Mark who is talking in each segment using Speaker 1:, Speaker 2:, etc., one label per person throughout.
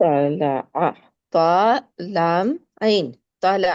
Speaker 1: طلع طا لام عين طلع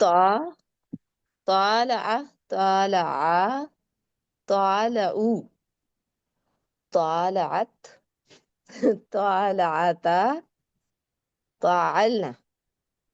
Speaker 1: طا طالع طالع طالعوا طالعت طالعتا طالنا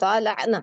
Speaker 1: طالعنا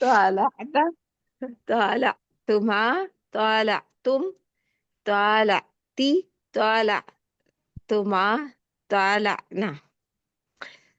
Speaker 1: طالعنا طالعتما طالعتم طالعتي طالعتما طالعنا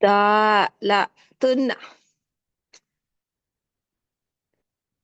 Speaker 1: طالعتن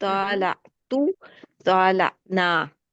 Speaker 1: طالعتو طالعنا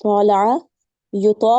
Speaker 2: طالع يطا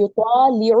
Speaker 2: يطالع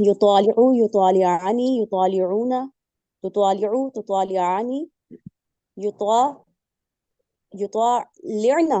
Speaker 2: يطالع يطالعاني يطالعون تطالع تطالعاني يطا يطالعنا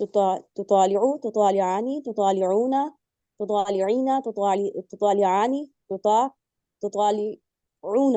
Speaker 2: تطالع تطالعاني تطالعون تطالعين تطالعاني تطالعون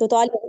Speaker 2: تطالع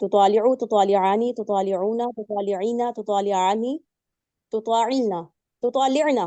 Speaker 2: تطالع تطالعاني تطالعون تطالعين تطالعاني تطالعنا تطالعنا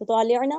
Speaker 2: تطالعنا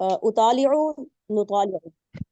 Speaker 2: أطالع نطالع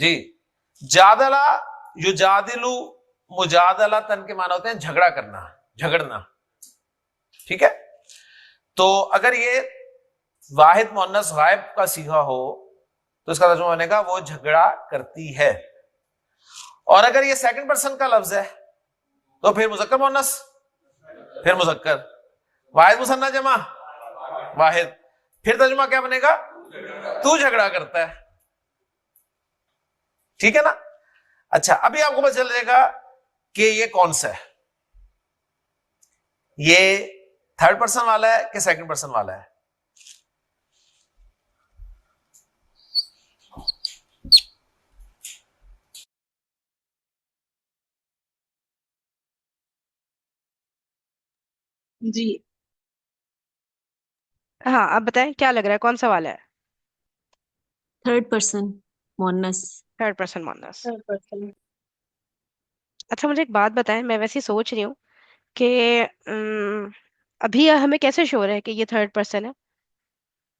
Speaker 3: جی جادلہ یجادلو مجادلہ تن کے معنی ہوتے ہیں جھگڑا کرنا، جھگڑنا، ٹھیک ہے. تو اگر یہ واحد مؤنث غائب کا صیغہ ہو تو اس کا ترجمہ بنے گا وہ جھگڑا کرتی ہے. اور اگر یہ سیکنڈ پرسن کا لفظ ہے تو پھر مذکر مؤنث، پھر مذکر، واحد مثنیٰ جمع واحد، پھر ترجمہ کیا بنے گا؟ تو جھگڑا کرتا ہے. ٹھیک ہے نا. اچھا ابھی آپ کو پتہ چل جائے گا کہ یہ کون سا ہے، یہ تھرڈ پرسن والا ہے کہ سیکنڈ پرسن والا ہے.
Speaker 2: جی
Speaker 4: ہاں اب بتائیں کیا لگ رہا ہے کون سا والا ہے؟
Speaker 5: تھرڈ پرسن مونس.
Speaker 4: تھرڈ پرسن مونس.
Speaker 2: 100%.
Speaker 4: اچھا مجھے ایک بات بتائیں، میں ویسے ہی سوچ رہی ہوں کہ ابھی ہمیں کیسے شور ہے کہ یہ تھرڈ پرسن ہے؟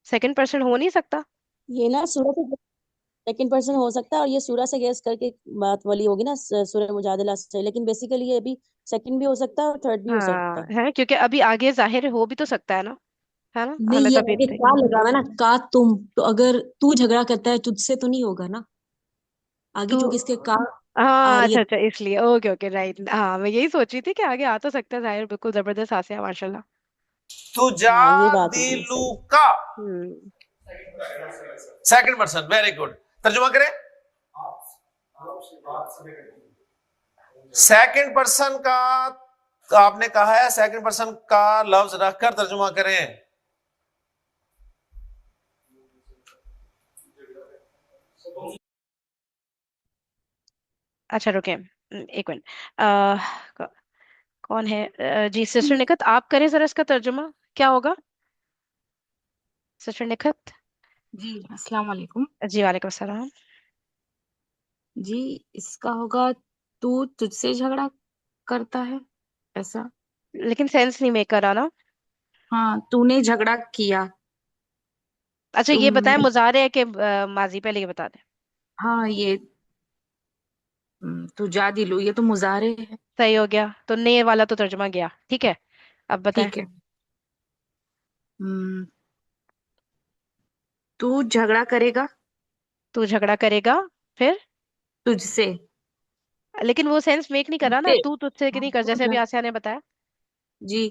Speaker 4: سیکنڈ پرسن ہو نہیں سکتا؟
Speaker 2: یہ نا سورہ سے سیکنڈ پرسن ہو سکتا ہے، اور یہ سورہ سے گیس کر کے بات والی ہوگی نا سورہ مجادلہ سے، لیکن بیسیکلی یہ بھی سیکنڈ بھی ہو سکتا ہے اور تھرڈ بھی ہو سکتا ہے.
Speaker 4: ہے کیونکہ ابھی آگے ظاہر ہو بھی تو سکتا ہے نا، ہے نا،
Speaker 5: نہیں
Speaker 4: ہمیں
Speaker 5: یہ
Speaker 4: تو ابھی
Speaker 5: آگے کا لگا ہوا ہے نا، کا تم، تو اگر تو جھگڑا کرتا ہے تجھ سے تو نہیں ہوگا نا آگے،
Speaker 4: تو
Speaker 5: چونکہ اس کے کا آ
Speaker 4: ہاں
Speaker 5: رہی
Speaker 4: اچھا
Speaker 5: ہے.
Speaker 4: اچھا اس لیے اوکے اوکے رائٹ. ہاں میں یہی سوچ رہی تھی کہ آگے آ تو سکتا ہے ظاہر، بالکل زبردست آسے ہے ماشاء اللہ.
Speaker 2: ہاں یہ بات ہوگی
Speaker 3: تجادلو
Speaker 2: صحیح.
Speaker 3: کا
Speaker 4: ہوں
Speaker 3: سیکنڈ پرسن، ویری گڈ. ترجمہ کریں. سیکنڈ پرسن کا آپ نے کہا ہے، سیکنڈ پرسن کا لفظ رکھ کر ترجمہ کریں.
Speaker 4: اچھا رکیں ایک منٹ. کون ہے؟ جی سسٹر نکھت آپ کریں ذرا اس کا ترجمہ، کیا ہوگا سسٹر نکھت؟
Speaker 1: جی السلام علیکم.
Speaker 4: جی وعلیکم السلام.
Speaker 1: جی اس کا ہوگا تو تجھ سے جھگڑا کرتا ہے، ایسا.
Speaker 4: لیکن سینس نہیں میک کر رہا نا.
Speaker 1: ہاں تو نے جھگڑا کیا،
Speaker 4: اچھا یہ
Speaker 1: تم
Speaker 4: بتائیں
Speaker 1: نے.
Speaker 4: مضارع ہے کہ ماضی؟ پہلے یہ بتا دیں.
Speaker 1: ہاں یہ تجادلو یہ تو مضارع ہے.
Speaker 4: صحیح ہو گیا، تو نے والا تو ترجمہ گیا. ٹھیک ہے اب بتائیں.
Speaker 1: ٹھیک ہے. تو جھگڑا کرے گا
Speaker 4: تو جھگڑا کرے گا پھر،
Speaker 1: تجھ سے.
Speaker 4: لیکن وہ سینس میک نہیں کر رہا نا،
Speaker 1: تے-
Speaker 4: تو تجھ سے کہ نہیں کر، جیسے ابھی آسیہ نے بتایا.
Speaker 1: جی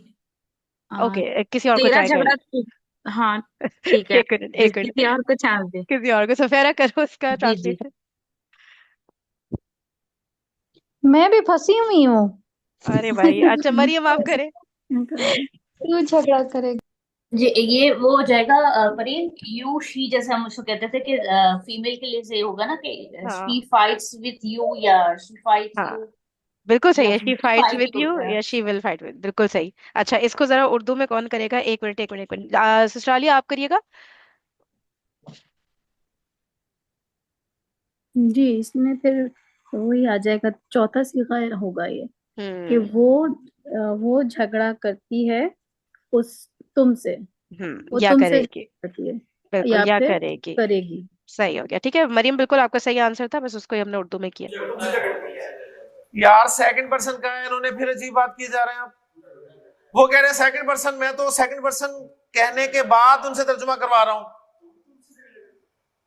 Speaker 4: اوکے کسی اور کو
Speaker 1: تیرا
Speaker 4: ٹرائی کر
Speaker 1: جھگڑا ہاں ٹھیک ہے،
Speaker 4: ایک منٹ ایک منٹ،
Speaker 1: کسی اور کو چانس دے.
Speaker 4: کسی اور کو سفیرہ کرو اس کا
Speaker 1: جی جی
Speaker 4: ٹرانسلیشن.
Speaker 6: میں بھی پھنسی ہوئی ہوں.
Speaker 4: ارے بھائی اچھا مریم آپ کریں.
Speaker 6: کیوں جھگڑا کرے گا؟
Speaker 7: جی یہ وہ ہو جائے گا پرین، یو شی جیسے ہم اس کو کہتے تھے کہ فیمیل کے لیے سے ہوگا نا کہ
Speaker 4: ہاں
Speaker 7: شی فائٹس وتھ یو یا شی فائٹس
Speaker 4: ہاں
Speaker 7: یو
Speaker 4: بالکل صحیح
Speaker 7: یا
Speaker 4: ہے،
Speaker 7: پھر
Speaker 4: she
Speaker 7: we
Speaker 4: fights
Speaker 7: fight
Speaker 4: with
Speaker 7: he
Speaker 4: you
Speaker 7: ہوتا ہے.
Speaker 4: یا شی ول فائٹ وتھ، بالکل صحیح. اچھا اس کو ذرا اردو میں کون کرے گا؟ ایک منٹ ایک منٹ ایک منٹ، سسٹرالیہ آپ کریے گا.
Speaker 6: جی اس میں پھر وہی آ جائے گا، چوتھا صیغہ ہوگا یہ کہ
Speaker 4: ہوں
Speaker 6: وہ جھگڑا کرتی ہے اس تم سے، وہ
Speaker 4: یا
Speaker 6: تم سے
Speaker 4: کرے گی،
Speaker 6: جھگڑا کرتی ہے
Speaker 4: بالکل
Speaker 6: یا
Speaker 4: یا
Speaker 6: پھر
Speaker 4: کرے گی.
Speaker 6: کرے گی.
Speaker 4: صحیح ہو گیا. ٹھیک ہے مریم بالکل آپ کا صحیح آنسر تھا، بس اس کو ہی ہم نے اردو میں کیا.
Speaker 3: یار سیکنڈ پرسن کا ہے، انہوں نے پھر عجیب بات کی جا رہے ہیں. آپ وہ کہہ رہے ہیں سیکنڈ پرسن، میں تو سیکنڈ پرسن کہنے کے بعد ان سے ترجمہ کروا رہا ہوں،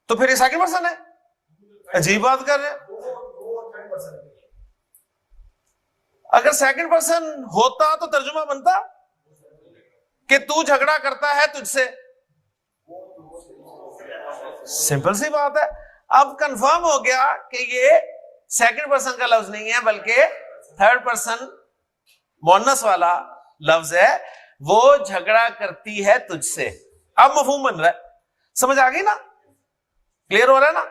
Speaker 3: تو پھر یہ سیکنڈ پرسن ہے؟ عجیب بات کر رہے ہیں. اگر سیکنڈ پرسن ہوتا تو ترجمہ بنتا کہ تو جھگڑا کرتا ہے تجھ سے. سمپل سی بات ہے. اب کنفرم ہو گیا کہ یہ سیکنڈ پرسن کا لفظ نہیں ہے بلکہ تھرڈ پرسن مونس والا لفظ ہے. وہ جھگڑا کرتی ہے تجھ سے. اب مفہوم بن رہا ہے، سمجھ آ گئی نا، کلیئر ہو رہا ہے نا.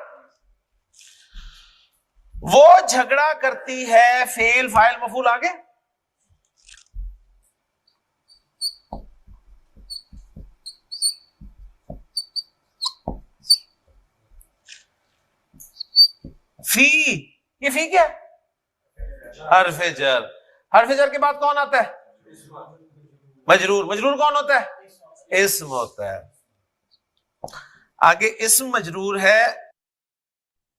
Speaker 3: وہ جھگڑا کرتی ہے، فعل فاعل مفعول آگے. فی، یہ فی کیا ہے؟ حرف جر. حرف جر کے بعد کون آتا ہے؟ مجرور. مجرور کون ہوتا ہے؟ اسم ہوتا ہے. آگے اسم مجرور ہے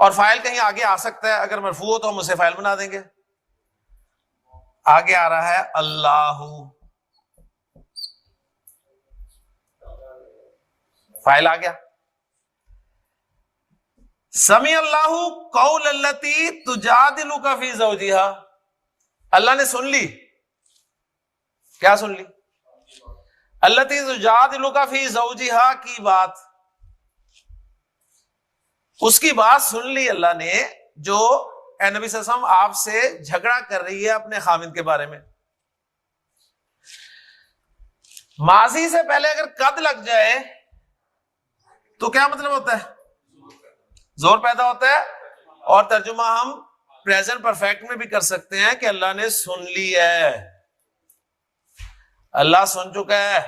Speaker 3: اور فائل کہیں آگے آ سکتا ہے، اگر مرفوع ہو تو ہم اسے فائل بنا دیں گے. آگے آ رہا ہے اللہ، فائل آ گیا. سمع اللہ قول التی تجادلک فی زوجہا، اللہ نے سن لی. کیا سن لی؟ التی تجادلک فی زوجہا کی بات، اس کی بات سن لی اللہ نے جو اے نبی صلی اللہ علیہ وسلم آپ سے جھگڑا کر رہی ہے اپنے خاوند کے بارے میں. ماضی سے پہلے اگر قد لگ جائے تو کیا مطلب ہوتا ہے؟ زور پیدا ہوتا ہے. اور ترجمہ ہم پریزنٹ پرفیکٹ میں بھی کر سکتے ہیں کہ اللہ نے سن لی ہے، اللہ سن چکا ہے.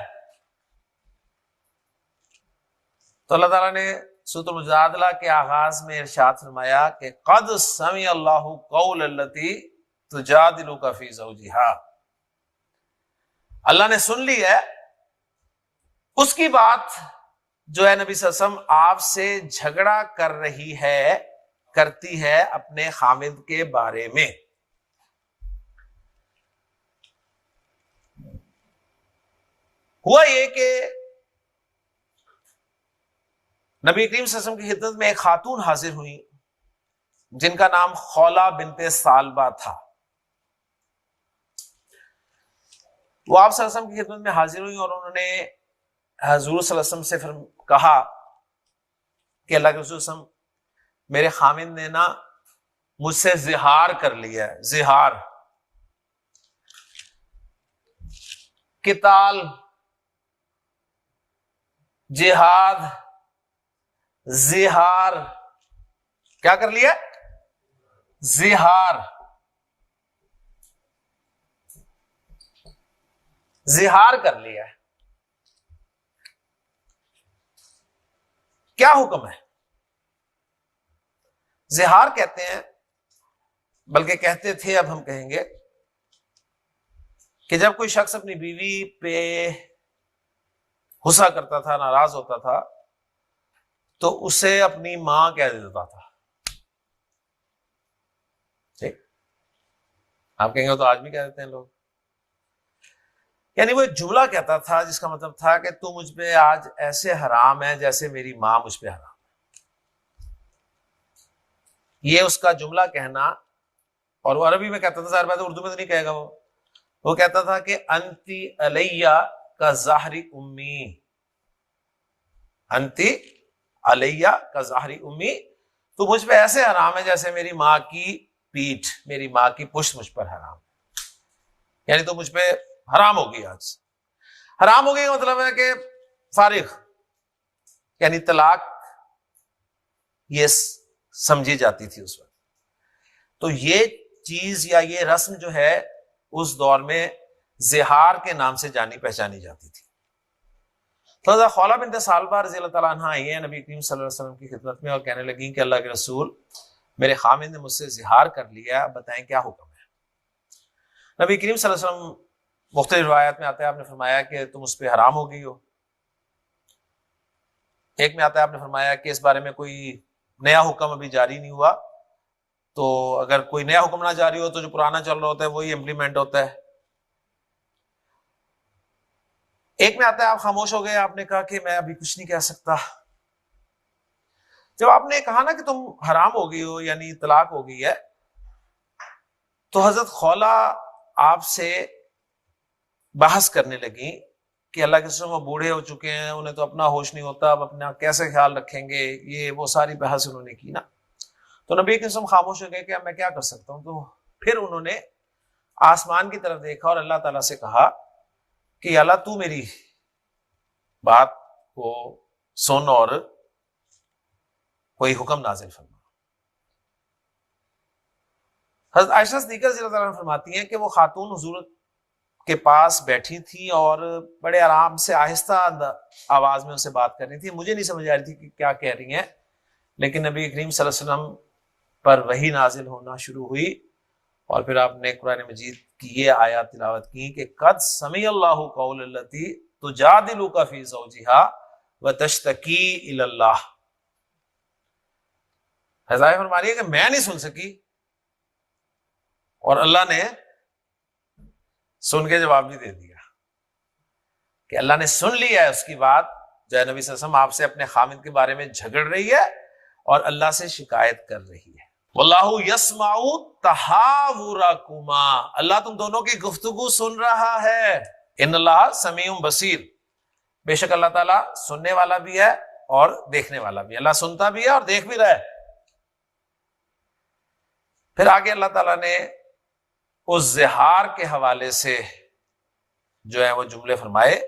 Speaker 3: تو اللہ تعالیٰ نے سورۃ المجادلہ کے آغاز میں ارشاد فرمایا کہ قد سمع اللہ قول التی تجادلک فی زوجہا، اللہ نے سن لی ہے اس کی بات جو ہے نبی صلی اللہ علیہ وسلم آپ سے جھگڑا کر رہی ہے، کرتی ہے اپنے خامد کے بارے میں. ہوا یہ کہ نبی کریم صلی اللہ علیہ وسلم کی خدمت میں ایک خاتون حاضر ہوئی جن کا نام خولہ بنت ثعلبہ تھا. وہ آپ صلی اللہ علیہ وسلم کی خدمت میں حاضر ہوئی اور انہوں نے حضور صلی اللہ علیہ وسلم سے کہا کہ اللہ کے رسول صلی اللہ علیہ وسلم، میرے خامد نے نا مجھ سے زہار کر لیا ہے. زہار، قتال، جہاد، زہار، کیا کر لیا؟ زہار. زہار کر لیا ہے. کیا حکم ہے؟ زہار کہتے ہیں، بلکہ کہتے تھے، اب ہم کہیں گے کہ جب کوئی شخص اپنی بیوی پہ غصہ کرتا تھا، ناراض ہوتا تھا، تو اسے اپنی ماں کہہ دیتا تھا. ٹھیک، آپ کہیں گے تو آج بھی کہہ دیتے ہیں لوگ. یعنی وہ ایک جملہ کہتا تھا جس کا مطلب تھا کہ تو مجھ پہ آج ایسے حرام ہے جیسے میری ماں مجھ پہ حرام ہے. یہ اس کا جملہ کہنا. اور وہ عربی میں کہتا تھا، ظاہر بات ہے اردو میں تو نہیں کہے گا. وہ کہتا تھا کہ انتی علیہ کا ظاہری امی، انتی علیہ کا ظاہری امی، تو مجھ پہ ایسے حرام ہے جیسے میری ماں کی پیٹھ، میری ماں کی پشت مجھ پر حرام. یعنی تو مجھ پہ حرام ہوگی. آج حرام ہوگی کا مطلب ہے کہ فارغ، یعنی طلاق یہ سمجھی جاتی تھی اس وقت. تو یہ چیز یا یہ رسم جو ہے اس دور میں زہار کے نام سے جانی پہچانی جاتی تھی. تو خولہ بنت ثعلبہ رضی اللہ تعالیٰ عنہ آئی ہیں نبی کریم صلی اللہ علیہ وسلم کی خدمت میں اور کہنے لگیں کہ اللہ کے رسول، میرے خامد نے مجھ سے زہار کر لیا، بتائیں کیا حکم ہے. نبی کریم صلی اللہ علیہ وسلم، مختلف روایات میں آتا ہے، آپ نے فرمایا کہ تم اس پہ حرام ہو گئی ہو. ایک میں آتا ہے آپ نے فرمایا کہ اس بارے میں کوئی نیا حکم ابھی جاری نہیں ہوا، تو اگر کوئی نیا حکم نہ جاری ہو تو جو پرانا چل رہا ہوتا ہے وہی امپلیمنٹ ہوتا ہے. ایک میں آتا ہے آپ خاموش ہو گئے، آپ نے کہا کہ میں ابھی کچھ نہیں کہہ سکتا. جب آپ نے کہا نا کہ تم حرام ہو گئی ہو، یعنی طلاق ہو گئی ہے، تو حضرت خولہ آپ سے بحث کرنے لگی کہ اللہ کے رسول وہ بوڑھے ہو چکے ہیں، انہیں تو اپنا ہوش نہیں ہوتا، اب اپنا کیسے خیال رکھیں گے، یہ وہ ساری بحث انہوں نے کی نا. تو نبی کے رسول خاموش ہو گئے کہ اب میں کیا کر سکتا ہوں. تو پھر انہوں نے آسمان کی طرف دیکھا اور اللہ تعالیٰ سے کہا کہ اللہ تو میری بات کو سن اور کوئی حکم نازل فرما. حضرت عائشہ صدیقہ رضی اللہ عنہا فرماتی ہیں کہ وہ خاتون حضور کے پاس بیٹھی تھی اور بڑے آرام سے آہستہ آواز میں اسے بات کر رہی تھی. مجھے نہیں سمجھ آ رہی تھی کہ کیا کہہ رہی ہیں، لیکن نبی کریم صلی اللہ علیہ وسلم پر وحی نازل ہونا شروع ہوئی اور پھر آپ نے قرآن مجید کی یہ آیات تلاوت کی کہ قد سمع اللہ قول التی تجادلک فی زوجہا وتشتکی الی اللہ. حذائف فرما رہی ہے کہ میں نہیں سن سکی، اور اللہ نے سن کے جواب بھی دے دیا کہ اللہ نے سن لیا ہے اس کی بات، جو ہے نبی صلی اللہ علیہ وسلم آپ سے اپنے خامد کے بارے میں جھگڑ رہی ہے اور اللہ سے شکایت کر رہی ہے۔ واللہ یسمع تحاورکما، اللہ تم دونوں کی گفتگو سن رہا ہے۔ ان اللہ سمیع بصیر، بے شک اللہ تعالیٰ سننے والا بھی ہے اور دیکھنے والا بھی ہے، اللہ سنتا بھی ہے اور دیکھ بھی رہا ہے۔ پھر آگے اللہ تعالیٰ نے اس زہار کے حوالے سے جو ہے وہ جملے فرمائے،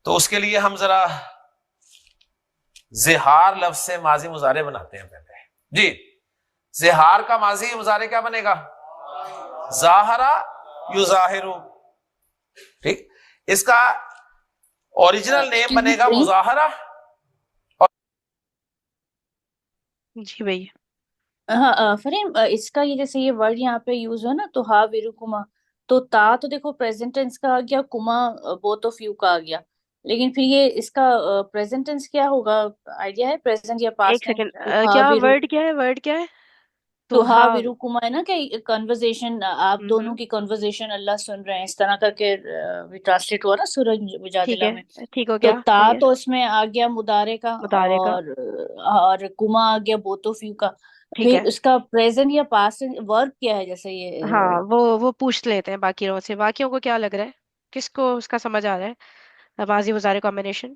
Speaker 3: تو اس کے لیے ہم ذرا زہار لفظ سے ماضی مضارع بناتے ہیں پہلے۔ جی، زہار کا ماضی مضارع کیا بنے گا؟ ظاہرہ یظاہرو، ٹھیک۔ اس کا اوریجنل نیم بنے گا مظاہرہ۔
Speaker 4: جی بھائی،
Speaker 7: ہاں فریم، اس کا یہ جیسے یہ ورڈ یہاں پہ یوز ہو نا تو ہا ویروکما، تو تا تو دیکھو پریزنٹ ٹینس کا آ گیا، کما بوتھ آف یو کا آ گیا، لیکن پھر یہ اس کا پریزنٹ ٹینس کیا ہوگا؟ آئیڈیا ہے پریزنٹ یا
Speaker 4: ایک
Speaker 7: پاسٹ ٹینس؟
Speaker 4: سیکنڈ،
Speaker 7: تو ہا
Speaker 4: کیا
Speaker 7: ویرو،
Speaker 4: ورڈ کیا ہے، ورڈ کیا ہے؟
Speaker 7: تو ہا
Speaker 4: ہاں،
Speaker 7: ویروکما ہے نا کہ کنورزیشن، آپ دونوں کی کنورزیشن اللہ سن رہے ہیں، اس طرح کر کے ٹرانسلیٹ ہوا نا سورج
Speaker 4: ٹھیک
Speaker 7: مجادلہ
Speaker 4: ہے،
Speaker 7: میں۔
Speaker 4: ٹھیک ہو
Speaker 7: تو
Speaker 4: گیا،
Speaker 7: تا
Speaker 4: صحیح ہے،
Speaker 7: تو اس میں آ گیا مضارع کا،
Speaker 4: مضارع کا،
Speaker 7: اور کما آ گیا بوتھ آف یو کا۔
Speaker 4: ٹھیک
Speaker 7: پھر
Speaker 4: ہے۔
Speaker 7: اس کا پریزنٹ یا پاسٹ ورب کیا ہے؟ جیسے یہ
Speaker 4: ہاں، وہ پوچھ لیتے ہیں باقی لوگوں سے، باقیوں کو کیا لگ رہا ہے، کس کو اس کا سمجھ آ رہا ہے ماضی مضارع کمبینیشن؟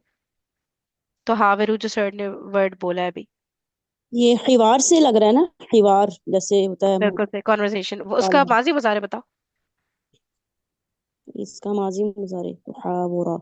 Speaker 4: تو ہاویرو جو سر نے ورڈ بولا ہے ابھی،
Speaker 2: یہ حوار سے لگ رہا ہے نا، حوار جیسے ہوتا ہے
Speaker 4: بالکل سے کنورزیشن، اس کا
Speaker 2: مکالمہ،
Speaker 4: ماضی مضارع بتاؤ۔
Speaker 2: اس کا ماضی مضارع محاورہ،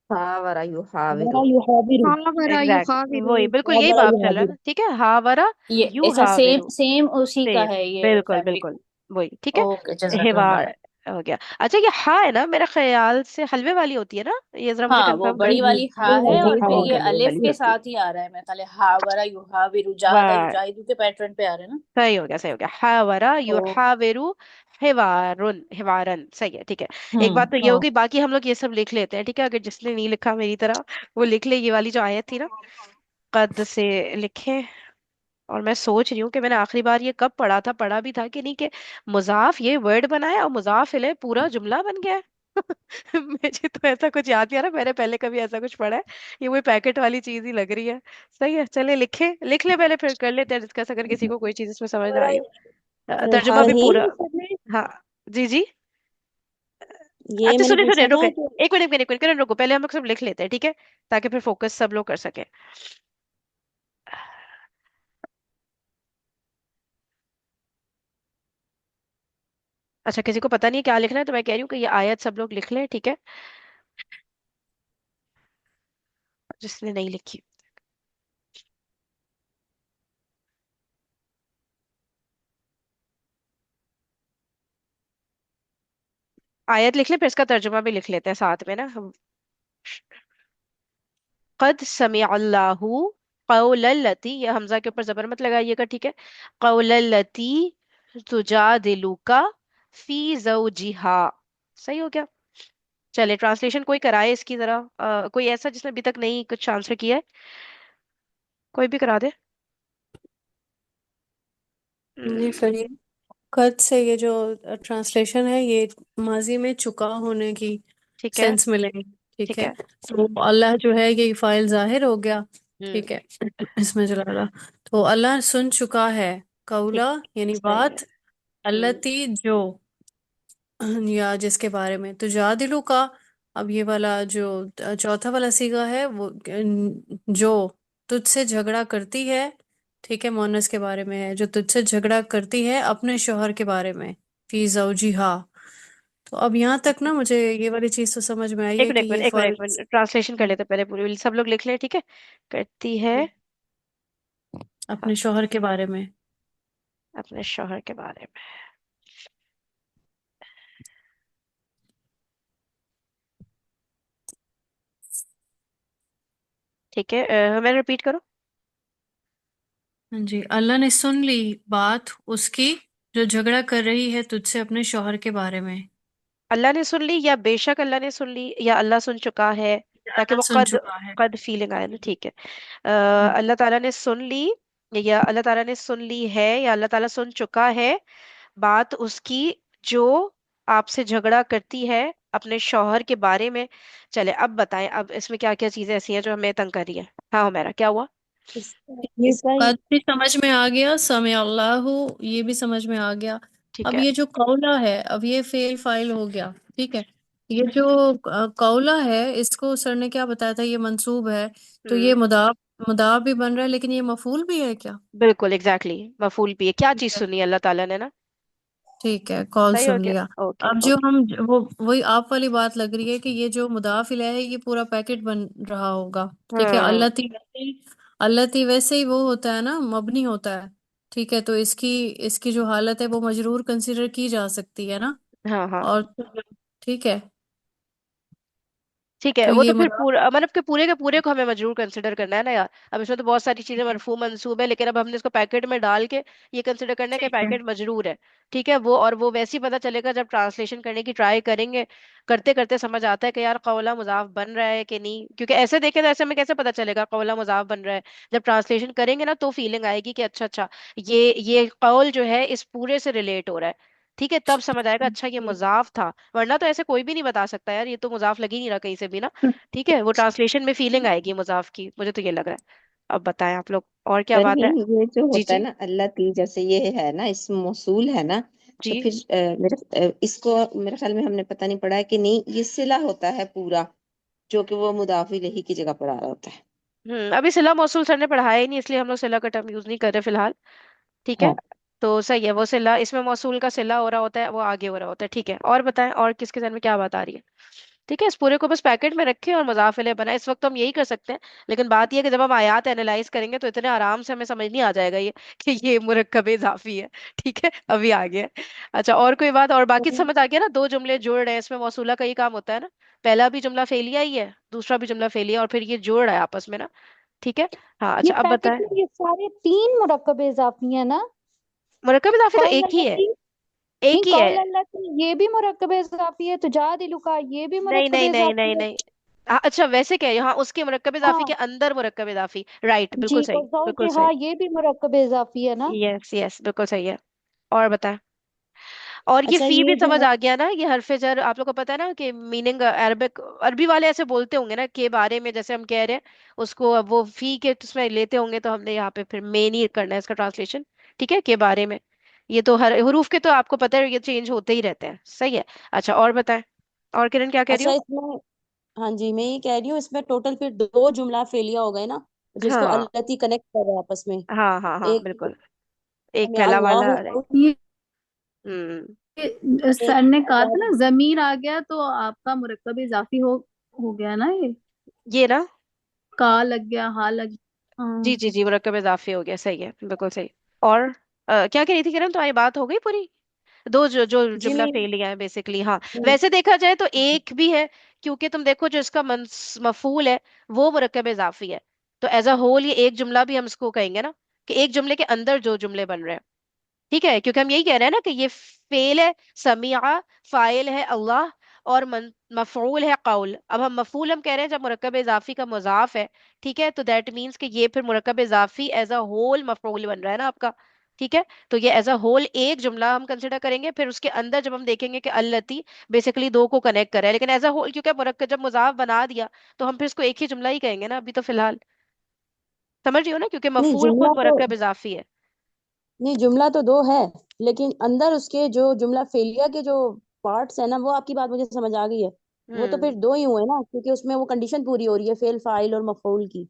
Speaker 8: حاورا
Speaker 2: حاورہ
Speaker 8: یحاورو،
Speaker 2: یحاورو،
Speaker 6: حاورا
Speaker 4: ایگزیکٹ وہی،
Speaker 6: یحاورو،
Speaker 4: بالکل یہی
Speaker 2: حاورہ
Speaker 4: باب چل رہا ہے
Speaker 2: یحاورو،
Speaker 4: نا، ٹھیک ہے، ہاورا
Speaker 7: یہ
Speaker 4: یو
Speaker 7: ایسا سیم
Speaker 4: ہاویرو،
Speaker 7: سیم اسی کا
Speaker 4: سیم،
Speaker 7: ہے یہ
Speaker 4: بالکل
Speaker 7: فیبرک۔
Speaker 4: بالکل وہی، ٹھیک ہے۔
Speaker 7: اوکے، جزاک
Speaker 4: ہوا
Speaker 7: اللہ۔
Speaker 4: ہو گیا۔ اچھا، یہ ہا ہے نا، میرا خیال سے حلوے والی ہوتی ہے نا، یہ ذرا مجھے
Speaker 7: ہاں وہ
Speaker 4: کنفرم کر۔
Speaker 7: بڑی
Speaker 2: جی
Speaker 7: والی ہا
Speaker 2: جی
Speaker 7: ہے،
Speaker 2: جی
Speaker 7: اور
Speaker 2: ہاں
Speaker 7: پھر
Speaker 4: اوکے،
Speaker 7: یہ
Speaker 2: ہاں
Speaker 7: الف
Speaker 2: جی
Speaker 7: کے ساتھ ہی آ رہا ہے، میں خیال ہاورا یحاورو، جاہدہ
Speaker 2: ہاں
Speaker 7: یجاہدو کے پیٹرن پہ آ رہا ہے نا۔
Speaker 4: صحیح ہو گیا، صحیح ہو گیا، ہاورا
Speaker 7: او،
Speaker 4: یحاورو حوارن، حوارن، صحیح ہے، ٹھیک ہے۔ ایک بات تو یہ
Speaker 7: او،
Speaker 4: ہوگی، باقی ہم لوگ یہ سب لکھ لیتے ہیں، ٹھیک ہے، اگر جس نے نہیں لکھا میری طرح وہ لکھ لے، یہ والی جو آیت تھی نا، قد سے لکھے۔ اور میں سوچ رہی ہوں کہ میں نے آخری بار یہ کب پڑھا تھا، پڑھا بھی تھا کہ نہیں، کہ مضاف یہ ورڈ بنا ہے اور مضاف الیہ پورا جملہ بن گیا ہے مجھے تو ایسا کچھ یاد نہیں آ رہا، میں نے پہلے کبھی ایسا کچھ پڑھا ہے، یہ وہی پیکٹ والی چیز ہی لگ رہی ہے۔ صحیح ہے، چلے لکھ لے پہلے، پھر کر لیتے ہیں ڈسکس، اگر کسی کو کوئی چیز اس میں سمجھ نہ آئی ہو، ترجمہ بھی
Speaker 2: حاہین
Speaker 4: پورا۔
Speaker 2: سر نے
Speaker 4: ہاں، جی جی،
Speaker 2: یہ
Speaker 4: اچھا
Speaker 2: میں نے
Speaker 4: سنیں سنیں،
Speaker 2: پوچھنا
Speaker 4: رکے،
Speaker 2: تھا کہ
Speaker 4: ایک منٹ رکو، پہلے ہم لوگ سب لکھ لیتے ہیں، ٹھیک ہے، تاکہ پھر فوکس سب لوگ کر سکیں۔ اچھا، کسی کو پتا نہیں ہے کیا لکھنا ہے، تو میں کہہ رہی ہوں کہ یہ آیت سب لوگ لکھ لیں، ٹھیک ہے، جس نے نہیں لکھی۔ آیت لکھ لیں، پھر اس کا ترجمہ بھی لکھ لیتے ہیں ساتھ میں نا ہم۔ قد سمع اللہ قول التی، یہ حمزہ کے اوپر زبر مت لگائیے گا، ٹھیک ہے، قول التی تجادلک فی زوجہا، صحیح ہو گیا۔ چلے ٹرانسلیشن کوئی کرائے اس کی ذرا، کوئی ایسا جس نے ابھی تک نہیں کچھ آنسر کیا ہے، کوئی بھی کرا دے۔
Speaker 9: جی فرید، قد سے یہ جو ٹرانسلیشن ہے یہ ماضی میں چکا ہونے کی
Speaker 4: ٹھیک ہے،
Speaker 9: سینس ملے گی، ٹھیک
Speaker 4: ٹھیک
Speaker 9: ہے۔
Speaker 4: ہے،
Speaker 9: تو اللہ جو ہے یہ فائل ظاہر ہو گیا،
Speaker 4: ہوں،
Speaker 9: ٹھیک ہے، اس میں چلا رہا، تو اللہ سن چکا ہے،
Speaker 4: ٹھیک،
Speaker 9: قولا یعنی
Speaker 4: صحیح ہے،
Speaker 9: بات،
Speaker 4: ہوں،
Speaker 9: التی جو، یا جس کے بارے میں، تجادلو کا، اب یہ والا جو چوتھا والا صیغہ ہے وہ جو تجھ سے جھگڑا کرتی ہے، ٹھیک ہے، مونس کے بارے میں ہے، جو تجھ سے جھگڑا کرتی ہے اپنے شوہر کے بارے میں، فی زوجہا۔ تو اب یہاں تک نا مجھے یہ والی چیز تو سمجھ میں آئی
Speaker 4: ایک
Speaker 9: ہے
Speaker 4: منٹ
Speaker 9: کہ
Speaker 4: ایک منٹ
Speaker 9: یہ
Speaker 4: ایک منٹ
Speaker 9: فائل،
Speaker 4: ایک منٹ، ٹرانسلیشن کر لیتے پہلے پوری، سب لوگ لکھ لیں، ٹھیک ہے، کرتی ہے
Speaker 9: اپنے شوہر کے بارے میں۔
Speaker 4: اپنے شوہر کے بارے میں، ٹھیک ہے، میں ریپیٹ کروں۔
Speaker 9: ہاں جی، اللہ نے سن لی بات اس کی جو جھگڑا کر رہی ہے تجھ سے اپنے شوہر کے بارے میں،
Speaker 4: اللہ نے سن لی، یا بے شک اللہ نے سن لی، یا اللہ سن چکا ہے، تاکہ
Speaker 9: اللہ
Speaker 4: وہ
Speaker 9: سن
Speaker 4: قد
Speaker 9: چکا ہے۔
Speaker 4: قد فیلنگ آئے نا، ٹھیک ہے،
Speaker 9: ہم،
Speaker 4: اللہ تعالیٰ نے سن لی یا اللہ تعالیٰ نے سن لی ہے یا اللہ تعالیٰ سن چکا ہے بات اس کی جو آپ سے جھگڑا کرتی ہے اپنے شوہر کے بارے میں. چلے اب بتائیں اب اس میں کیا کیا چیزیں ایسی ہیں جو ہمیں تنگ کر رہی ہے. ہاں میرا کیا ہوا؟
Speaker 2: اس
Speaker 9: اس
Speaker 2: اس کا
Speaker 9: بات بھی سمجھ میں آ گیا، سمع اللہ، یہ بھی سمجھ میں آ گیا.
Speaker 4: ٹھیک
Speaker 9: اب
Speaker 4: ہے.
Speaker 9: یہ جو قولا ہے، اب یہ فعل فاعل ہو گیا. ٹھیک ہے، یہ جو قولا ہے اس کو سر نے کیا بتایا تھا، یہ منصوب ہے، تو یہ
Speaker 4: ہوں
Speaker 9: مضاف بھی بن رہا ہے، لیکن یہ مفعول بھی ہے کیا؟
Speaker 4: بالکل ایگزیکٹلی مفعول بھی ہے. کیا چیز سنی اللہ تعالیٰ نے نا؟
Speaker 9: ٹھیک ہے، کال
Speaker 4: صحیح ہو
Speaker 9: سن
Speaker 4: گیا.
Speaker 9: لیا.
Speaker 4: اوکے
Speaker 9: اب جو
Speaker 4: اوکے.
Speaker 9: ہم وہی آپ والی بات لگ رہی ہے کہ یہ جو مضاف الیہ ہے یہ پورا پیکٹ بن رہا ہوگا. ٹھیک ہے،
Speaker 4: ہاں
Speaker 9: اللہ تی ویسے ہی وہ ہوتا ہے نا، مبنی ہوتا ہے. ٹھیک ہے، تو اس کی جو حالت ہے وہ مجرور کنسیڈر کی جا سکتی ہے نا.
Speaker 4: ہاں ہاں
Speaker 9: اور ٹھیک ہے،
Speaker 4: ٹھیک ہے.
Speaker 9: تو
Speaker 4: وہ
Speaker 9: یہ
Speaker 4: تو پھر پورا مطلب کہ پورے کے پورے کو ہمیں مجرور کنسیڈر کرنا ہے نا یار. اب اس میں تو بہت ساری چیزیں مرفوع منصوب ہے لیکن اب ہم نے اس کو پیکٹ میں ڈال کے یہ کنسیڈر کرنا ہے کہ
Speaker 9: ٹھیک ہے.
Speaker 4: پیکٹ مجرور ہے. ٹھیک ہے. وہ اور وہ ویسے ہی پتہ چلے گا جب ٹرانسلیشن کرنے کی ٹرائی کریں گے. کرتے کرتے سمجھ آتا ہے کہ یار قولا مضاف بن رہا ہے کہ نہیں, کیونکہ ایسے دیکھیں تو ایسے میں کیسے پتہ چلے گا قولا مضاف بن رہا ہے. جب ٹرانسلیشن کریں گے نا تو فیلنگ آئے گی کہ اچھا اچھا یہ قول جو ہے اس پورے سے ریلیٹ ہو رہا ہے. ٹھیک ہے, تب سمجھ آئے گا اچھا یہ مضاف تھا, ورنہ تو ایسے کوئی بھی نہیں بتا سکتا یار یہ تو مضاف لگ ہی نہیں رہا کہیں سے بھی نا. ٹھیک ہے, وہ ٹرانسلیشن میں فیلنگ آئے گی مضاف کی, مجھے تو یہ لگ رہا ہے. اب بتائیں آپ لوگ اور کیا بات ہے.
Speaker 8: فرحین یہ جو
Speaker 4: جی
Speaker 8: ہوتا ہے
Speaker 4: جی
Speaker 8: نا اللہ تی، جیسے یہ ہے نا اسم موصول ہے نا، تو
Speaker 4: جی.
Speaker 8: پھر اس کو میرے خیال میں ہم نے پتہ نہیں پڑھا ہے کہ نہیں، یہ صلہ ہوتا ہے پورا جو کہ وہ مضاف الیہ کی جگہ پر آ رہا ہوتا ہے.
Speaker 4: ابھی صلہ موصول سر نے پڑھایا ہی نہیں اس لیے ہم لوگ صلہ کا ٹرم یوز نہیں کر رہے فی الحال. ٹھیک ہے,
Speaker 8: ہاں
Speaker 4: تو صحیح ہے, وہ صلہ اس میں موصول کا صلہ ہو رہا ہوتا ہے, وہ آگے ہو رہا ہوتا ہے. ٹھیک ہے, اور بتائیں اور کس کے ذہن میں کیا بات آ رہی ہے. ٹھیک ہے, اس پورے کو بس پیکٹ میں رکھیں اور مضاف الیہ بنائیں. اس وقت ہم یہی کر سکتے ہیں, لیکن بات یہ ہے کہ جب ہم آیات اینالائز کریں گے تو اتنے آرام سے ہمیں سمجھ نہیں آ جائے گا یہ کہ یہ مرکب اضافی ہے. ٹھیک ہے, ابھی آگے ہے. اچھا, اور کوئی بات, اور باقی سمجھ آ گیا نا. دو جملے جوڑ رہے ہیں, اس میں موصولہ کا ہی کام ہوتا ہے نا. پہلا بھی جملہ فعلیہ ہی ہے, دوسرا بھی جملہ فعلیہ ہے, اور پھر یہ جوڑ رہا ہے آپس میں نا. ٹھیک ہے, ہاں.
Speaker 6: یہ
Speaker 4: اچھا اب
Speaker 6: پیکٹ
Speaker 4: بتائیں.
Speaker 6: میں یہ سارے تین مرکب اضافی ہیں نا.
Speaker 4: مرکب اضافی تو
Speaker 6: قول
Speaker 4: ایک ہی ہے,
Speaker 6: التی، نہیں
Speaker 4: ایک ہی ہے.
Speaker 6: قول التی یہ بھی مرکب اضافی ہے، تجادلک یہ بھی
Speaker 4: نہیں
Speaker 6: مرکب
Speaker 4: نہیں نہیں
Speaker 6: اضافی
Speaker 4: نہیں
Speaker 6: ہے.
Speaker 4: نہیں. اچھا ویسے کہہ رہی ہوں, ہاں اس کے مرکب اضافی
Speaker 6: ہاں
Speaker 4: کے اندر مرکب اضافی, رائٹ, بالکل
Speaker 6: جی،
Speaker 4: صحیح بالکل صحیح.
Speaker 6: وزوجہا یہ بھی مرکب اضافی ہے نا.
Speaker 4: یس یس بالکل صحیح ہے. اور بتائیں. اور یہ
Speaker 2: اچھا
Speaker 4: فی بھی
Speaker 2: یہ جو
Speaker 4: سمجھ
Speaker 2: ہے
Speaker 4: آ گیا نا, یہ حرف جر آپ لوگ کو پتا ہے نا کہ میننگ عربک عربی والے ایسے بولتے ہوں گے نا کے بارے میں, جیسے ہم کہہ رہے ہیں اس کو, اب وہ فی کے اس میں لیتے ہوں گے تو ہم نے یہاں پہ پھر مین ہی کرنا ہے اس کا ٹرانسلیشن. ٹھیک ہے, کے بارے میں. یہ تو ہر حروف کے تو آپ کو پتہ ہے یہ چینج ہوتے ہی رہتے ہیں. صحیح ہے. اچھا اور بتائیں, اور کرن کیا کہہ رہی
Speaker 2: اچھا
Speaker 4: ہو.
Speaker 2: اس میں، ہاں جی میں یہ کہہ رہی ہوں اس میں ٹوٹل پھر دو جملہ فعلیہ ہو گئے نا جس کو
Speaker 4: ہاں
Speaker 2: التی کنیکٹ کر رہے ہیں آپس میں.
Speaker 4: ہاں ہاں ہاں
Speaker 2: ایک
Speaker 4: بالکل. ایک
Speaker 2: میں
Speaker 4: پہلا والا
Speaker 2: اللہ
Speaker 4: رائٹ.
Speaker 6: یہ
Speaker 4: ہوں
Speaker 6: سر نے کہا تھا نا
Speaker 2: ایک
Speaker 6: ضمیر آ گیا تو آپ کا مرکب اضافی ہو گیا نا.
Speaker 4: یہ نا,
Speaker 6: کا لگ گیا، ہا لگ گیا.
Speaker 4: جی جی جی مرکب اضافی ہو گیا. صحیح ہے بالکل صحیح. اور کیا کہہ رہی تھی کرن, تمہاری بات ہو گئی پوری. دو جو
Speaker 2: جی
Speaker 4: جملہ
Speaker 2: نہیں
Speaker 4: فعلیہ ہے بیسیکلی. ہاں ویسے دیکھا جائے تو ایک بھی ہے, کیونکہ تم دیکھو جو اس کا مفعول ہے وہ مرکب اضافی ہے, تو ایز اے ہول یہ ایک جملہ بھی ہم اس کو کہیں گے نا کہ ایک جملے کے اندر جو جملے بن رہے ہیں. ٹھیک ہے, کیونکہ ہم یہی کہہ رہے ہیں نا کہ یہ فعل ہے سمیع, فاعل ہے اللہ, اور مفعول ہے قول. اب ہم مفعول ہم کہہ رہے ہیں جب مرکب اضافی کا مضاف ہے. ٹھیک ہے, تو دیٹ مینس کہ یہ پھر مرکب اضافی ایز اے ہول مفعول بن رہا ہے نا آپ کا. ٹھیک ہے, تو یہ ایز اے ہول ایک جملہ ہم کنسیڈر کریں گے, پھر اس کے اندر جب ہم دیکھیں گے کہ التی بیسیکلی دو کو کنیکٹ کر رہا ہے, لیکن ایز اے ہول کیونکہ مرکب جب مضاف بنا دیا تو ہم پھر اس کو ایک ہی جملہ ہی کہیں گے نا ابھی تو فی الحال. سمجھ رہی ہو نا, کیونکہ
Speaker 2: نہیں
Speaker 4: مفعول
Speaker 2: جملہ
Speaker 4: خود
Speaker 2: تو
Speaker 4: مرکب اضافی ہے.
Speaker 2: نہیں جملہ تو دو ہے لیکن اندر اس کے جو جملہ فعلیہ کے جو پارٹس ہیں نا وہ آپ کی بات مجھے سمجھ آ گئی ہے. وہ تو
Speaker 4: ہوں
Speaker 2: پھر دو ہی ہوئے نا کیونکہ اس میں وہ کنڈیشن پوری ہو رہی ہے فعل فاعل اور مفعول کی.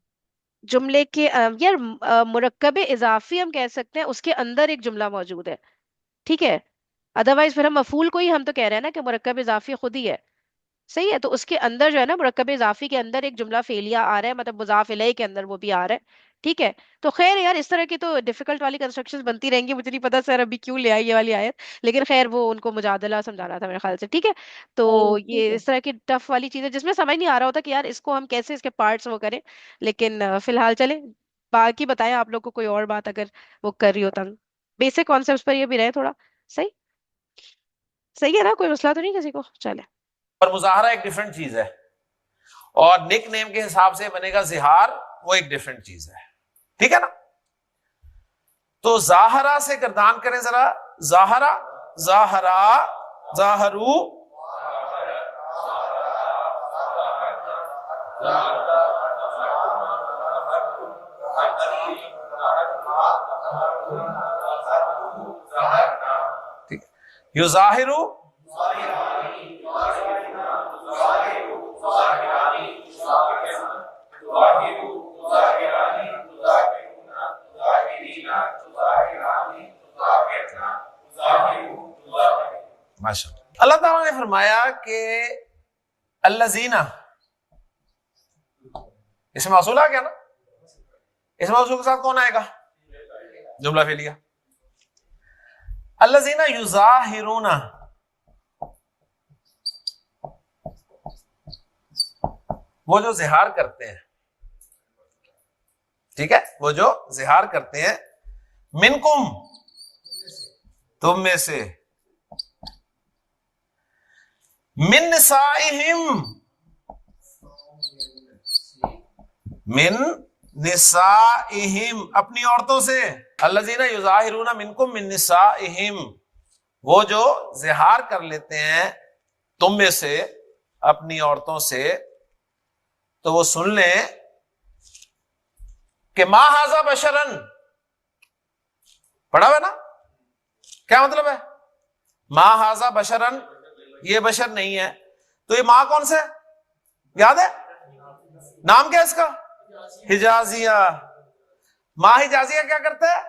Speaker 4: جملے کے یار مرکب اضافی ہم کہہ سکتے ہیں اس کے اندر ایک جملہ موجود ہے. ٹھیک ہے, ادروائز پھر ہم مفعول کو ہی ہم تو کہہ رہے ہیں نا کہ مرکب اضافی خود ہی ہے. صحیح ہے, تو اس کے اندر جو ہے نا مرکب اضافی کے اندر ایک جملہ فعلیہ آ رہا ہے, مطلب مضاف الیہ کے اندر وہ بھی آ رہا ہے. ٹھیک ہے, تو خیر یار اس طرح کی تو ڈیفیکلٹ والی کنسٹرکشن بنتی رہیں گی. مجھے نہیں پتا سر ابھی کیوں لے آئی یہ والی آیت, لیکن خیر وہ ان کو مجادلہ سمجھانا تھا میرے خیال سے. ٹھیک ہے, تو
Speaker 2: صحیح ٹھیک
Speaker 4: یہ
Speaker 2: ہے.
Speaker 4: اس طرح کی ٹف والی چیزیں جس میں سمجھ نہیں آ رہا ہوتا کہ یار اس کو ہم کیسے اس کے پارٹس وہ کریں, لیکن فی الحال چلیں. باقی بتائیں آپ لوگ کو کوئی اور بات اگر وہ کر رہی ہو تنگ, بیسک کانسیپٹس پر یہ بھی رہے تھوڑا. صحیح صحیح ہے نا, کوئی مسئلہ تو نہیں کسی کو. چلے.
Speaker 3: اور مظاہرہ ایک ڈیفرنٹ چیز ہے, اور نک نیم کے حساب سے بنے گا زہار, وہ ایک ڈیفرنٹ چیز ہے. ٹھیک ہے نا. تو ظاہرہ سے گردان کریں ذرا. ظاہرہ، ظاہرہ، ظاہرو، ٹھیک ہے. یظاہرو، ماشاء اللہ. اللہ تعالیٰ نے فرمایا کہ الذین، اس میں موصول آ گیا نا، اس موصول کے ساتھ کون آئے گا؟ جملہ فعلیہ. الذین یظاہرون، وہ جو زہار کرتے ہیں، ٹھیک ہے، وہ جو زہار کرتے ہیں، منکم، تم میں سے، من نسائہم، من نسائہم، اپنی عورتوں سے. الذین یظاہرون منکم من نسائہم، وہ جو زہار کر لیتے ہیں تم میں سے اپنی عورتوں سے. تو وہ سن لیں کہ ما ھذا بشرن، پڑھا ہوا ہے نا، کیا مطلب ہے؟ ما ھذا بشرن، یہ بشر نہیں ہے. تو یہ ماں کون سے یاد ہے؟ نام کیا ہے اس کا؟ حجازیہ. ماں حجازیہ کیا کرتا ہے؟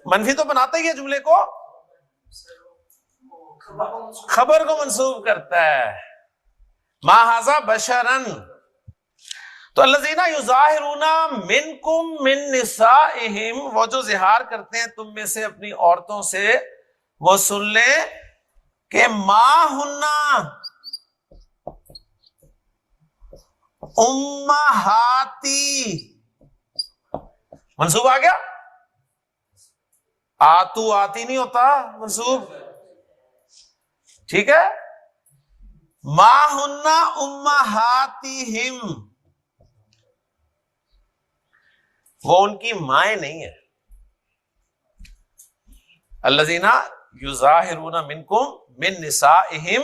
Speaker 3: منفی تو بناتا ہی ہے جملے کو، خبر کو منسوب کرتا ہے. ما ھذا بشرن. تو الذین یظاہرون منکم من نسائہم، وہ جو زہار کرتے ہیں تم میں سے اپنی عورتوں سے، وہ سن لیں کہ ما ہننا امہاتی، منصوب آ گیا. آتو آتی نہیں ہوتا منصوب، ٹھیک ہے. ما ہننا امہاتہم، وہ ان کی مائیں نہیں ہیں. الذین یظاہرون منکم من نسائہم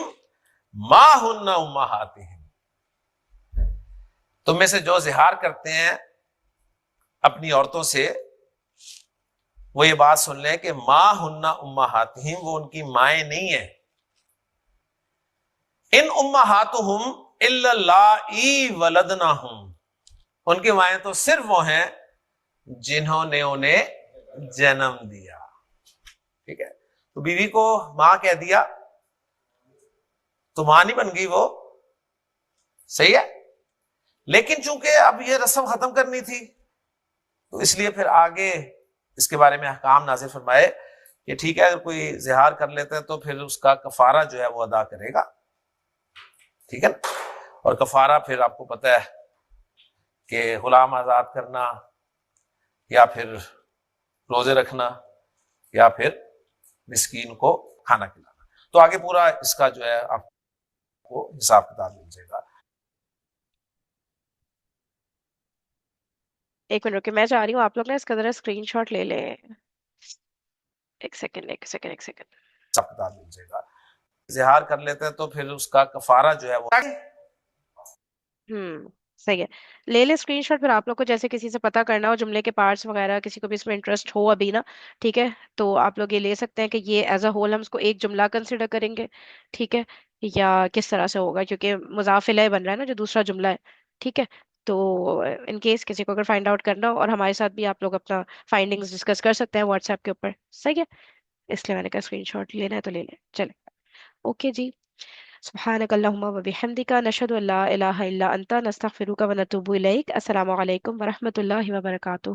Speaker 3: ما ہن امہاتہم، تم میں سے جو زہار کرتے ہیں اپنی عورتوں سے، وہ یہ بات سن لیں کہ ما ہن امہاتہم، وہ ان کی مائیں نہیں ہیں. ان امہاتہم الا اللائی ولدنہم، ان کی مائیں تو صرف وہ ہیں جنہوں نے انہیں جنم دیا. ٹھیک ہے. تو بیوی کو ماں کہہ دیا تو ماں نہیں بن گئی وہ، صحیح ہے. لیکن چونکہ اب یہ رسم ختم کرنی تھی تو اس لیے پھر آگے اس کے بارے میں احکام نازل فرمائے کہ ٹھیک ہے، اگر کوئی زہار کر لیتا ہے تو پھر اس کا کفارہ جو ہے وہ ادا کرے گا. ٹھیک ہے نا. اور کفارہ پھر آپ کو پتہ ہے کہ غلام آزاد کرنا، یا پھر روزے رکھنا، یا پھر مسکین کو کھانا کھلانا. تو آگے پورا اس کا جو ہے آپ کو حساب کتاب مل جائے گا.
Speaker 4: ایک منٹ رکے، میں چاہ رہی ہوں آپ لوگ نا اس کا ذرا اسکرین شاٹ لے لیں. ایک سیکنڈ.
Speaker 3: حساب کتاب مل جائے گا. زہار کر لیتے ہیں تو پھر اس کا کفارہ جو ہے وہ
Speaker 4: صحیح ہے. لے لیں اسکرین شاٹ. پھر آپ لوگ کو جیسے کسی سے پتہ کرنا ہو جملے کے پارٹس وغیرہ، کسی کو بھی اس میں انٹرسٹ ہو ابھی نا، ٹھیک ہے، تو آپ لوگ یہ لے سکتے ہیں کہ یہ ایز اے ہول ہم اس کو ایک جملہ کنسیڈر کریں گے، ٹھیک ہے، یا کس طرح سے ہوگا، کیونکہ مضاف الیہ بن رہا ہے نا جو دوسرا جملہ ہے. ٹھیک ہے. تو ان کیس کسی کو اگر فائنڈ آؤٹ کرنا ہو، اور ہمارے ساتھ بھی آپ لوگ اپنا فائنڈنگز ڈسکس کر سکتے ہیں واٹس ایپ کے اوپر. صحیح ہے. اس لیے میں نے کہا اسکرین شاٹ لینا ہے تو لے لیں. چلیں، اوکے جی. سبحانک اللہم و بحمدک، نشہد ان لا الہ الا انت، نستغفرک و نتوب الیک. السلام علیکم ورحمۃ اللہ وبرکاتہ.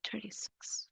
Speaker 4: 36